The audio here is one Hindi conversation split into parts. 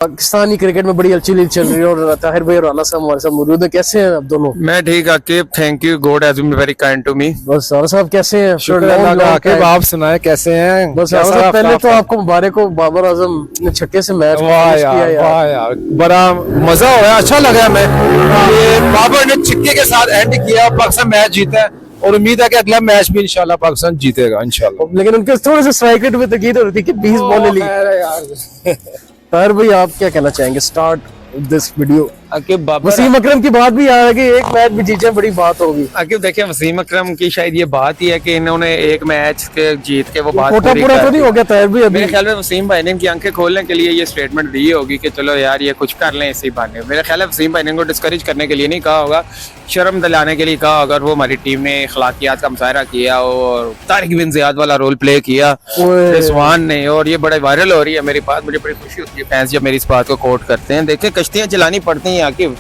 पाकिस्तानी क्रिकेट में बड़ी हलचल चल रही है और ताहिर भाई और राना साहब हमारे साथ मौजूद है। कैसे हैं आप दोनों? मैं ठीक Aqib, thank you, God has been very kind to me. बस राना साहब कैसे हैं? शुक्र अल्लाह का। आकिब आप सुनाए कैसे हैं? बस राना साहब पहले तो आपको मुबारक हो, बाबर आजम ने छक्के से मैच वाह यार, बड़ा मजा आया, अच्छा लगा हमें ये बाबर ने छक्के के साथ एंड किया, पाकिस्तान मैच जीता है और उम्मीद है कि अगला मैच भी इंशाल्लाह पाकिस्तान जीतेगा इंशाल्लाह। लेकिन उनके थोड़े से स्ट्राइक रेट में तकीद हो रही थी कि 20 बॉलें ली। ताहिर भाई आप क्या कहना चाहेंगे? Start this video. Aqib Babar, Wasim Akram की बात भी आ रही है कि एक मैच भी जीते, बड़ी बात होगी। आकिब देखिए, वसीम अकरम की शायद ये बात ही है कि इन्होंने एक मैच के जीत के वो बात कोटा पूरा तो नहीं हो गया ताहिर भाई अभी? मेरे ख्याल में वसीम भाई ने इनकी आंखें खोलने के लिए ये स्टेटमेंट दी होगी कि चलो यार ये कुछ कर लें इसी बहाने। मेरे ख्याल है वसीम भाई ने इनको डिस्करेज करने के लिए नहीं कहा होगा, शर्म दिलाने के लिए कहा होगा। और वो हमारी टीम ने अखलाकियात का मुजाहरा किया और तारिक बिन ज़ियाद वाला रोल प्ले किया रिजवान ने, और ये बड़ा वायरल हो रही है मेरी बात। मुझे बड़ी खुशी होती है फैंस जब मेरी इस बात को कोट करते हैं। देखिए, कश्तियां चलानी पड़ती हैं आकिब,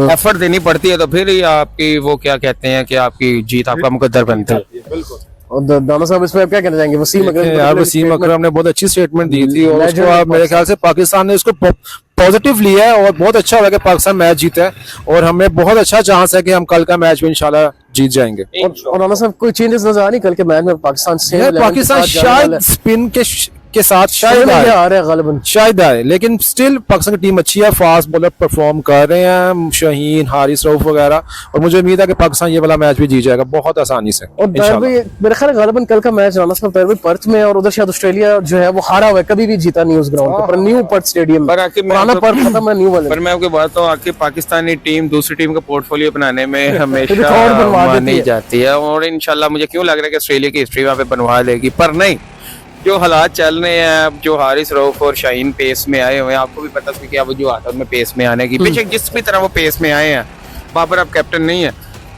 एफर्ट देनी पड़ती है, तो फिर ही आपकी वो क्या कहते हैं कि आपकी जीत आपका मुकद्दर बनता है। बिल्कुल। और दाना साहब इसमें आप क्या कहना चाहेंगे? वसीम अकरम यार, वसीम अकरम ने बहुत अच्छी स्टेटमेंट दी थी और उसको आप मेरे ख्याल से पाकिस्तान ने उसको पॉजिटिव लिया है और बहुत अच्छा लगा कि पाकिस्तान मैच जीता है और हमें बहुत अच्छा चांस है कि हम कल का मैच भी इंशाल्लाह जीत जाएंगे। और राना साहब कोई चेंजेस नजर आ रही कल के मैच में? पाकिस्तान शायद स्पिन के साथ शायद आए, लेकिन स्टिल पाकिस्तान की टीम अच्छी है, फास्ट बॉलर परफॉर्म कर रहे हैं, शाहीन, हारिस रऊफ वगैरह, और मुझे उम्मीद है कि पाकिस्तान ये वाला मैच भी जीत जाएगा बहुत आसानी से। और मेरे ख्याल गालिबन कल का मैच राना साहब पर्थ में, और उधर शायद ऑस्ट्रेलिया जो है वो हारा हुआ है, कभी भी जीता नहीं उस ग्राउंड पर, न्यू पर्थ स्टेडियम पर मैं बात आके पाकिस्तानी टीम दूसरी टीम का पोर्टफोलियो बनाने में हमेशा मानी जाती है और इंशाल्लाह मुझे क्यों लग रहा है कि ऑस्ट्रेलिया की हिस्ट्री वहाँ पे बनवा देगी, पर नहीं। जो हालात चल रहे हैं, जो हारिस रऊफ और शाहीन पेस में आए हुए हैं, आपको भी पता था कि अब जो आता है उनमें पेस में आने की, पीछे जिस भी तरह वो पेस में आए हैं, बाबर अब कैप्टन नहीं है,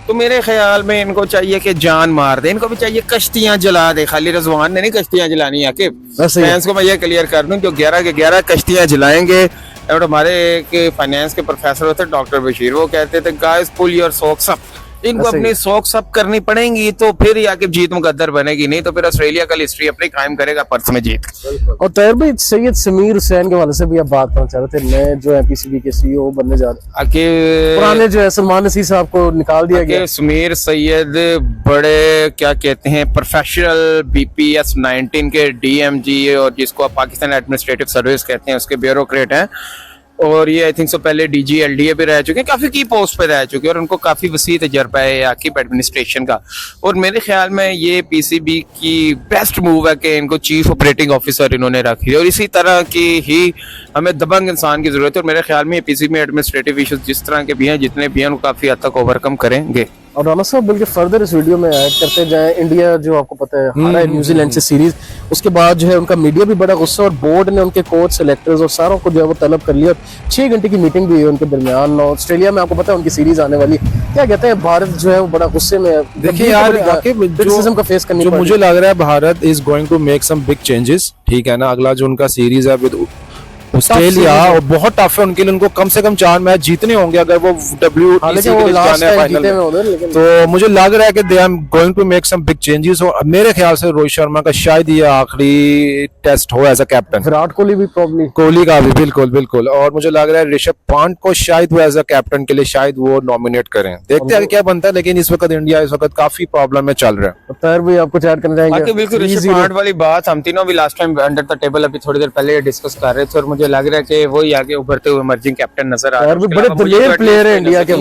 तो मेरे ख्याल में इनको चाहिए कि जान मार दे, इनको भी चाहिए कश्तियां जला दे। खाली रिजवान ने नहीं कश्तियां जलानी है कि फैंस को मैं ये क्लियर कर दूं, जो 11 के 11 कश्तियां जलाएंगे। और हमारे एक फाइनेंस के प्रोफेसर होते डॉक्टर बशीर, वो कहते थे guys pull your socks up, इनको अपनी सॉक्स अप करनी पड़ेंगी तो फिर ही आके जीत मुकद्दर बनेगी, नहीं तो फिर ऑस्ट्रेलिया कल हिस्ट्री अपनी कायम करेगा पर्थ में जीत। और ताहिर भाई सैयद समीर हुसैन के वाले से भी आप बात करना चाह रहे थे, नए जो है पीसीबी के सीईओ बनने जा रहे हैं, पुराने जो है सलमान नसीर साहब को निकाल दिया गया। समीर सैयद बड़े क्या कहते हैं प्रोफेशनल BPS 19 के DMG और जिसको आप पाकिस्तान एडमिनिस्ट्रेटिव सर्विस कहते हैं उसके ब्यूरोक्रेट हैं, और ये आई थिंक सो पहले DG LDA पे रह चुके हैं, काफी की पोस्ट पे रह चुके हैं और उनको काफी वसी तजर्बा है आकिब एडमिनिस्ट्रेशन का। और मेरे ख्याल में ये PCB की बेस्ट मूव है कि इनको चीफ ऑपरेटिंग ऑफिसर इन्होंने रखी है, और इसी तरह की ही हमें दबंग इंसान की जरूरत है। और मेरे ख्याल में PCB एडमिनिस्ट्रेटिव इश्यूज जिस तरह के भी हैं, जितने भी हैं, उनको काफी हद तक ओवरकम करेंगे। और राना साहब बल्कि फर्दर इस वीडियो में ऐड करते जाएं, इंडिया जो आपको पता है हारा है न्यूजीलैंड से सीरीज, उसके बाद जो है उनका मीडिया भी बड़ा गुस्सा और बोर्ड ने उनके कोच, सेलेक्टर्स और सारों को जो है वो तलब कर लिया। 6 घंटे की मीटिंग भी हुई उनके दरमियान। ऑस्ट्रेलिया में आपको पता है उनकी सीरीज आने वाली, क्या कहते हैं भारत जो है वो बड़ा गुस्से में है। देखिए यार, का फेस करनी जो मुझे लग रहा है Bharat is going to make some big changes, ठीक है ना। अगला जो उनका सीरीज है विद ऑस्ट्रेलिया और बहुत टफ है उनके लिए, उनको कम से कम 4 मैच जीतने होंगे अगर वो WTC के लिए जाना है फाइनल में। तो मुझे लग रहा है कि they are going to make some big changes और मेरे ख्याल से रोहित शर्मा का शायद ये आखिरी टेस्ट हो as a captain. Virat Kohli भी प्रॉब्ली, कोहली का भी बिल्कुल, और मुझे लग रहा है ऋषभ पंत को शायद वो एज अ कैप्टन के लिए शायद वो नॉमिनेट करें, देखते हैं क्या बनता है। लेकिन इस वक्त इंडिया इस वक्त काफी प्रॉब्लम में चल रहा है। ताहिर भाई आपको ऐड करना चाहेंगे? बिल्कुल, ऋषभ पंत वाली बात हम तीनों भी last time under the table अभी थोड़ी देर पहले डिस्कस कर रहे थे, और मुझे लग रहा है कि वही आगे उभरते हुए इमर्जिंग कैप्टन नजर आ रहा है। बड़े दलेर प्लेयर है इंडिया के।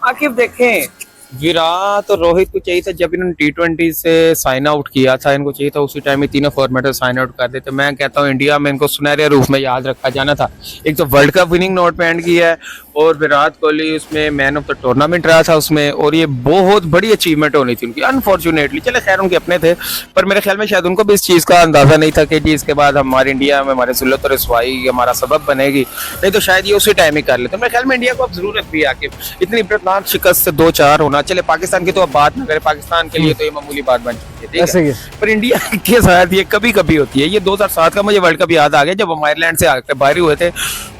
आकिब देखें, विराट और रोहित को चाहिए था जब इन्होंने T20 से साइन आउट किया था, इनको चाहिए था उसी टाइम में तीनों फॉर्मेट में साइन आउट कर देते। मैं कहता हूँ इंडिया में इनको सुनहरे रूप में याद रखा जाना था। एक तो वर्ल्ड कप विनिंग नोट पे एंड किया है और विराट कोहली उसमें मैन ऑफ द टूर्नामेंट रहा था उसमें, और ये बहुत बड़ी अचीवमेंट होनी थी उनकी। अनफॉर्चुनेटली चले खैर उनके अपने थे, पर मेरे ख्याल में शायद उनको भी इस चीज़ का अंदाजा नहीं था कि जी इसके बाद हमारे इंडिया में हमारे जिल्लत और रसवाई हमारा सबब बनेगी, नहीं तो शायद ये उसी टाइम ही कर लेते। मेरे ख्याल में इंडिया को अब जरूरत भी है आके इतनी इब्रतनाक शिकस्त से 2-4 होना। चले पाकिस्तान की तो अब बात ना करें, पाकिस्तान के लिए तो ये मामूली बात बन चुकी है, ठीक है, पर इंडिया के साथ ये कभी कभी होती है। ये 2007 का मुझे वर्ल्ड कप याद आ गया जब हम आयरलैंड से आकर बाहर हुए थे,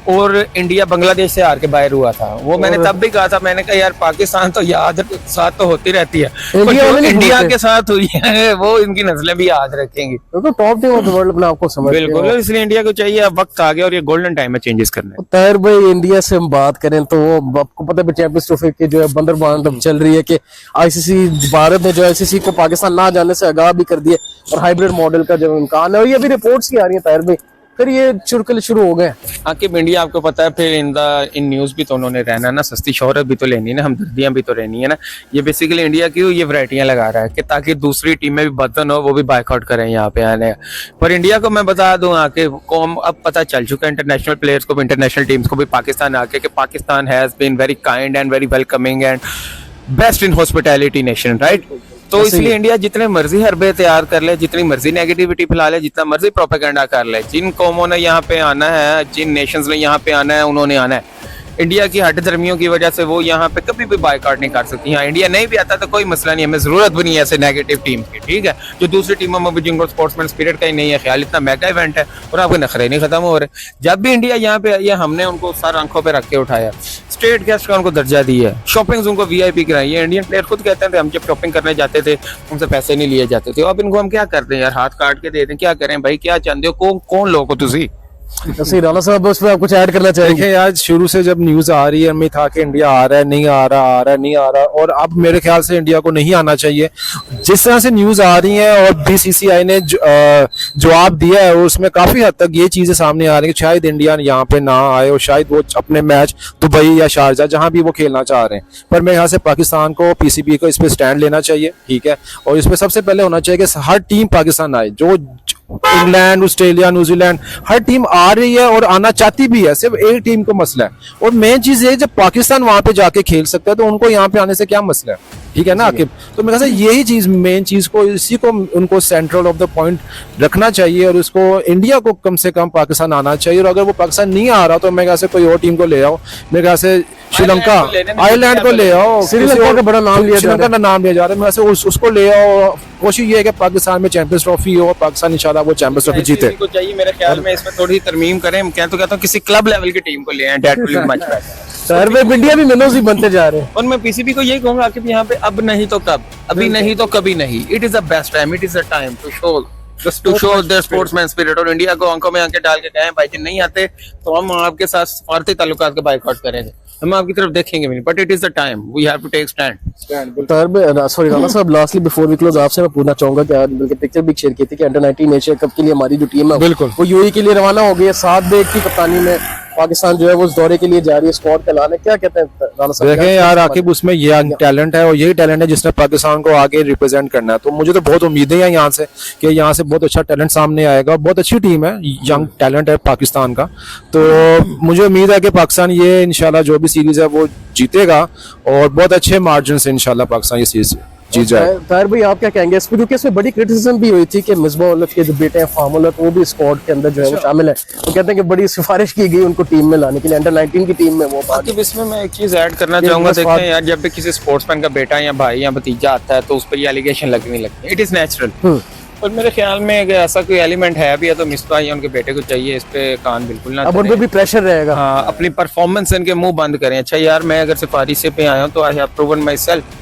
और इंडिया बांग्लादेश से हार के बाहर हुआ था। वो मैंने तब भी कहा था, मैंने कहा यार पाकिस्तान तो याद साथ तो होती रहती है, पर जो इंडिया के साथ हुई है वो इनकी नस्लें भी याद रखेंगी। तो top team of the world अपने आपको समझ बिल्कुल, इसलिए इंडिया को चाहिए अब वक्त आ गया और ये गोल्डन टाइम है चेंजेस करने। ताहिर भाई इंडिया से हम बात करें तो वो आपको पता है चैंपियंस ट्रॉफी की जो है बंदरबांट अब चल रही है कि आईसीसी भारत ने जो आईसीसी को पाकिस्तान ना जाने से आगाह भी कर दिया और हाइब्रिड मॉडल का जो इम्कान है, और ये अभी रिपोर्ट्स की आ रही है ताहिर भाई, फिर ये चुरकले शुरू हो गए। आकिब इंडिया आपको पता है फिर इन न्यूज भी तो उन्होंने रहना ना, सस्ती शोहरत भी तो लेनी है ना, हमदर्दियां भी तो रहनी है ना। ये बेसिकली इंडिया की ये वैरायटियां लगा रहा है कि ताकि दूसरी टीमें भी बदन हो, वो भी बायकॉट करें यहाँ पे आने। पर इंडिया को मैं बता दूं आके को अब पता चल चुका है इंटरनेशनल प्लेयर्स को भी, इंटरनेशनल टीम्स को भी पाकिस्तान आके कि Pakistan has been very kind and very welcoming and best in hospitality nation, right. तो इसलिए इंडिया जितने मर्जी हरबे तैयार कर ले, जितनी मर्जी नेगेटिविटी फैला ले, जितना मर्जी प्रोपेगेंडा कर ले, जिन कौमों ने यहाँ पे आना है, जिन नेशंस ने यहाँ पे आना है, उन्होंने आना है। इंडिया की हट धर्मियों की वजह से वो यहाँ पे कभी भी बायकॉट नहीं कर सकती। यहाँ इंडिया नहीं भी आता तो कोई मसला नहीं, हमें जरूरत भी नहीं है ऐसे नेगेटिव टीम की, ठीक है, जो दूसरी टीमों में भी जिनको स्पोर्ट्समैन स्पिरिट का ही नहीं है ख्याल, इतना मेगा इवेंट है और आपके नखरे नहीं खत्म हो रहे। जब भी इंडिया यहाँ पे आई है हमने उनको सर आंखों पे रख के उठाया, स्टेट गेस्ट का उनको दर्जा दिया है, शॉपिंग उनको वीआईपी कराई है। इंडियन प्लेयर खुद कहते थे हम जब शॉपिंग करने जाते थे उनसे पैसे नहीं लिए जाते थे, अब इनको हम क्या करते हैं यार, हाथ काट के दे दें, क्या करें भाई, क्या चाहते हो, कौन लोग हो तुसी। सही राणा साहब उस पर आप कुछ ऐड करना चाहेंगे? देखिए यार शुरू से जब न्यूज आ रही है मैं था कि इंडिया आ रहा है, नहीं आ रहा, आ रहा है, नहीं आ रहा, और अब मेरे ख्याल से इंडिया को नहीं आना चाहिए। जिस तरह से न्यूज आ रही है और बीसीसीआई ने जवाब दिया है उसमें काफी हद तक ये चीजें सामने आ रही है कि शायद इंडिया यहाँ पे ना आए और शायद वो अपने मैच दुबई या शारजा जहां भी वो खेलना चाह रहे हैं। पर मेरे ख्याल से पाकिस्तान को, पीसीबी को इस पे स्टैंड लेना चाहिए, ठीक है, और इस पे सबसे पहले होना चाहिए कि हर टीम पाकिस्तान आए, जो इंग्लैंड, ऑस्ट्रेलिया, न्यूजीलैंड, हर टीम आ रही है और आना चाहती भी है, सिर्फ एक टीम को मसला है। और मेन चीज ये जब पाकिस्तान वहां पे जाके खेल सकता है तो उनको यहाँ पे आने से क्या मसला है, ठीक है ना आकिब। तो मेरे ख्याल से यही चीज मेन चीज को, इसी को उनको सेंट्रल ऑफ द पॉइंट रखना चाहिए और उसको इंडिया को कम से कम पाकिस्तान आना चाहिए। और अगर वो पाकिस्तान नहीं आ रहा तो मेरे ख्याल से कोई और टीम को ले आओ, मेरे ख्याल से श्रीलंका, आयरलैंड को ले आओ, श्रीलंका का बड़ा नाम लिया, श्रीलंका का नाम लिया जा रहा है, मेरे ख्याल से उसको ले आओ। कोशिश ये है कि पाकिस्तान में चैंपियंस ट्रॉफी हो, पाकिस्तान इंशाल्लाह वो चैंपियंस ट्रॉफी जीते। को चाहिए मेरे ख्याल में इसमें थोड़ी तरमीम करें, मैं कहता हूं किसी क्लब लेवल की टीम को ले आए, that will be much better. Sir way India भी मिनोज ही बनते जा रहे हैं और मैं पीसीबी को यही कहूंगा कि यहाँ पे अब नहीं तो कब, अभी नहीं तो कभी नहीं, it is the best time, it is the time to show just to show their sportsman spirit। और इंडिया को आंखों में आंखें डाल के कहें भाई जी नहीं आते तो हम आपके साथ सफारती ताल्लुकात का बायकॉट करेंगे, हम आपकी तरफ देखेंगे भी नहीं, but it is the time we have to take stand. Sorry Rana साहब, लास्टली बिफोर वी क्लोज आपसे मैं पूछना चाहूंगा कि आज बल्कि पिक्चर भी शेयर की थी कि अंडर 19 एशिया कप के लिए हमारी जो टीम है बिल्कुल वो यूएई के लिए रवाना हो गई है, 7 डेट की कप्तानी में पाकिस्तान जो है वो उस दौरे के लिए जा रही है, स्क्वाड का ऐलान है, क्या कहते हैं राणा साहब? देखें यार आकिब उसमें ये टैलेंट है और यही टैलेंट है जिसने पाकिस्तान को आगे रिप्रेजेंट करना है। तो मुझे तो बहुत उम्मीदें हैं यहाँ से कि यहाँ से बहुत अच्छा टैलेंट सामने आएगा, बहुत अच्छी टीम है, यंग टैलेंट है पाकिस्तान का। तो मुझे उम्मीद है कि पाकिस्तान ये इंशाल्लाह जो भी सीरीज है वो जीतेगा और बहुत अच्छे मार्जिन से इंशाल्लाह पाकिस्तान ये सीरीज जीत जाए। ताहिर भाई आप क्या कहेंगे इस पर, क्योंकि इसमें बड़ी क्रिटिसिज्म भी हुई थी कि मिसबा उल हक के जो बेटे हैं फाहम उल हक वो भी स्क्वाड के अंदर जो है वो शामिल है, तो कहते हैं कि बड़ी सिफारिश की गई उनको टीम में लाने के लिए, अंडर 19 की टीम में वो बात। इसमें मैं एक चीज ऐड करना चाहूंगा, देखते हैं यार जब भी किसी स्पोर्ट्समैन का बेटा या भाई या भतीजा आता है तो उस पर ये एलिगेशन लगने लगती है, इट इज नेचुरल। और मेरे ख्याल में अगर ऐसा कोई एलिमेंट है भी है तो मिसबा या उनके बेटे को चाहिए इस पे कान बिल्कुल ना, अब उन पे भी प्रेशर रहेगा। हाँ, अपनी परफॉर्मेंस इनके मुंह बंद करें। अच्छा यार मैं अगर सिफारिश से पे आया हूँ तो I have proven my self,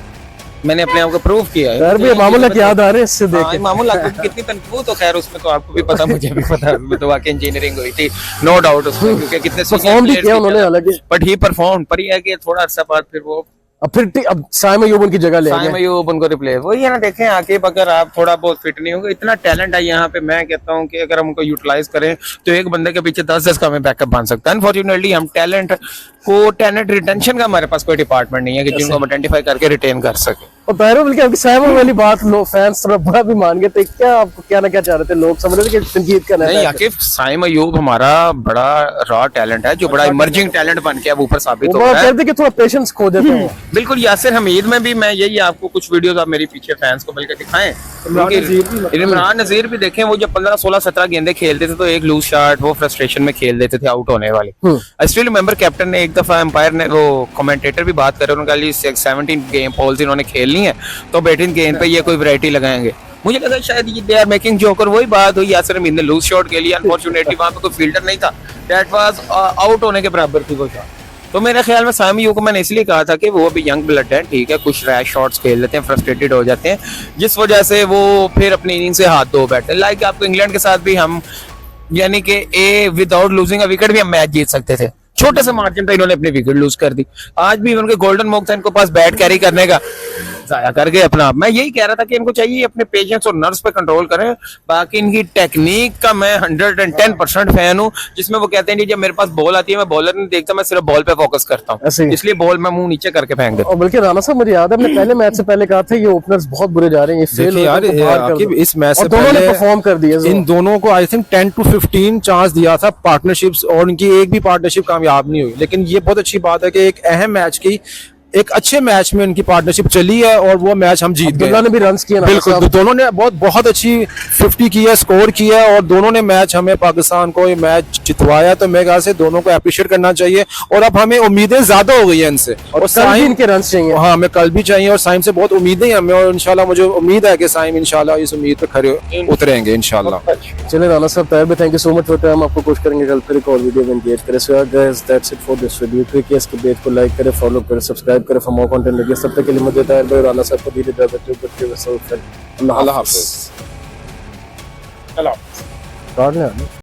मैंने अपने आप को प्रूव किया है। यार भी मामूल हक याद आ रहे हैं इससे देख के। मामूल हक कितनी तनकीद तो खैर उसमें तो आपको भी पता, मुझे भी पता, उसमें तो वाकई इंजीनियरिंग हुई थी, नो डाउट उसमें, क्योंकि कितने परफॉर्म भी किया उन्होंने हालांकि, बट ही परफॉर्म, पर ये है कि थोड़ा अरसा बाद फिर वो अब साइम अयूब उनकी जगह ले गए, साइम अयूब उनको रिप्लेस, वही है ना। देखें आकिब अगर आप थोड़ा बहुत फिट नहीं होंगे, इतना टैलेंट है यहाँ पे, मैं कहता हूँ कि अगर हम उनको यूटिलाइज करें तो एक बंदे के पीछे 10 का हमें बैकअप बन सकता है। अनफॉर्चुनेटली हम टैलेंट रिटेंशन का हमारे पास कोई डिपार्टमेंट नहीं है कि जिनको हम आइडेंटिफाई करके रिटेन कर सके। और ताहिर बल्कि आपकी साइम वाली बात लोग फैंस थोड़ा बड़ा भी मान गए थे, क्या आपको क्या ना क्या चाह रहे थे लोग, समझ रहे थे कि तनकीद करना है? नहीं आकिब, साइम अयूब हमारा बड़ा रॉ टैलेंट है जो बड़ा इमर्जिंग टैलेंट बन के अब ऊपर साबित हो रहा है। कहते कि थोड़ा पेशेंस खो देते हैं। बिल्कुल, यासिर हमीद में भी मैं यही आपको कुछ वीडियोस आप मेरी पीछे फैंस को बल्कि दिखाएं, इमरान नजीर भी देखें, वो जब 15, 16, 17 गेंदे खेलते थे तो एक लूज शॉट वो फ्रस्ट्रेशन में खेल देते थे आउट होने वाले। आई स्टिल रिमेंबर कैप्टन ने एक दफा एम्पायर ने वो कमेंटेटर भी बात करे, उन्होंने कहा 17 गेम पॉल्स इन्होंने खेलनी है तो 18 गेंद पे ये कोई वैरायटी लगाएंगे। मुझे लगा शायद ये दे आर मेकिंग जोक, और वही बात हुई यासिर अमीन ने लूज शॉट के लिए, अनफॉर्चुनेटली वहां पे कोई फील्डर नहीं था, दैट वाज आउट होने के बराबर थी वो शॉट। तो मेरे ख्याल में सामी यू को मैंने इसलिए कहा था कि वो अभी यंग ब्लड है, ठीक है, कुछ रैश शॉट्स खेल लेते हैं, फ्रस्ट्रेटेड हो जाते हैं, जिस वजह से वो फिर अपनी इनिंग से हाथ धो बैठे। लाइक आपको इंग्लैंड के साथ भी हम यानी कि विदाउट लूजिंग अ विकेट भी हम मैच जीत सकते थे, छोटे से मार्जिन पे इन्होंने अपनी विकेट लूज कर दी। आज भी उनके गोल्डन मौका था इनको पास बैट कैरी करने का, जाया कर गए अपना। मैं यही कह रहा था कि इनको चाहिए अपने पेशेंस और नर्व्स पे कंट्रोल करें। बाकी इनकी टेक्निक का मैं 110% फैन हूँ, जिसमें वो कहते हैं कि जब मेरे पास बॉल आती है मैं बॉलर नहीं देखता, मैं सिर्फ बॉल पे फोकस करता ऐसे हूँ, ही। इसलिए बॉल मैं मुंह नीचे करके फेंक देता और बल्कि राणा साहब मुझे याद है हमने पहले मैच से पहले कहा था ये ओपनर्स बहुत बुरे जा रहे हैं, ये फेल देखिए यार, आकिब इस मैच से दोनों ने पहले परफॉर्म कर दिया। इन दोनों को आई थिंक 10 to 15 चांस दिया था पार्टनरशिप्स, और इनकी एक भी पार्टनरशिप कामयाब नहीं हुई। लेकिन ये बहुत अच्छी बात है कि एक अहम मैच की, एक अच्छे मैच में इनकी पार्टनरशिप चली है और वो मैच हम जीत गए। अब्दुल्ला ने भी रन्स किए ना बिल्कुल, साहब। तो दोनों ने बहुत अच्छी 50 की है, स्कोर किया है, और दोनों ने मैच हमें पाकिस्तान को ये मैच जितवाया। तो मेरे ख्याल से दोनों को अप्रिशिएट करना चाहिए, और अब हमें उम्मीदें ज्यादा हो गई है इनसे, और कल भी इनके रन्स चाहिए। हाँ, हमें कल भी चाहिए, और साइम से बहुत उम्मीदें हैं हमें, और इंशाल्लाह मुझे उम्मीद है कि साइम इंशाल्लाह इस उम्मीद पे खरे उतरेंगे इंशाल्लाह। चलिए राणा साहब, ताहिर भाई, thank you so much for time. आपको कोशिश करेंगे कल फिर एक और वीडियो में एंगेज करें। So guys, that's it for this video. Cricket के पेज को लाइक करें, फॉलो करें, सब्सक्राइब करें फॉर मोर कंटेंट। तब तक के लिए मुझे ताहिर भाई और राणा साहब को दीजिए इजाजत। अल्लाह हाफिज़। अल्लाह काट लें।